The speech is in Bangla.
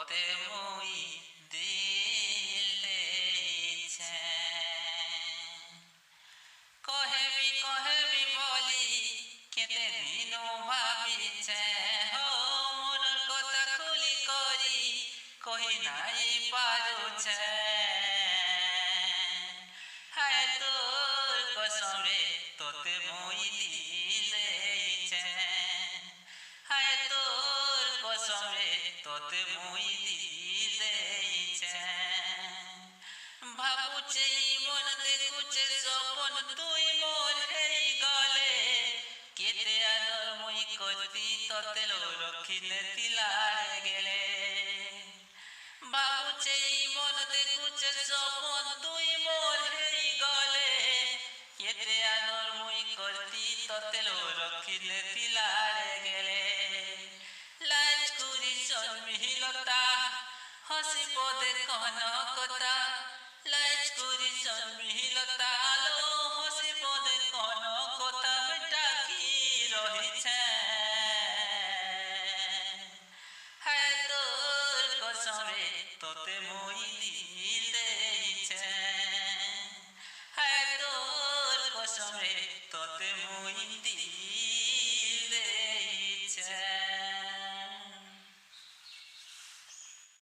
তোতে মুই দিল দেইছে কহেবি বলি কেতে দিন ভাবিছে হো মোর কথা খুলি করি কহি নাই পারুছে হায় তোর কসমরে তোতে মুই দিল দেইছে হায় তোর কসমরে তোতে মুই দিল দেইছে ভাবুছে মন দেখুছে স্বপন তুই মোর হেই গলে কেতে আদর মুই করতি তোতে রখিলে তিলার গেলে ভাবুছে মন দেখুছে স্বপন তুই মোর হেই গলে কেতে আদর মুই করতি তোতে রখিলে তিলার গেলে লাজ করি শর্মিলতা হসি পদে কহন কথা লাজ করি শর্মিলতা লো হসি পদে কহন কথা ডাকি রহিছে হায় তোর কসমরে তোতে মুই দিল দেইছে হায় তোর কসমরে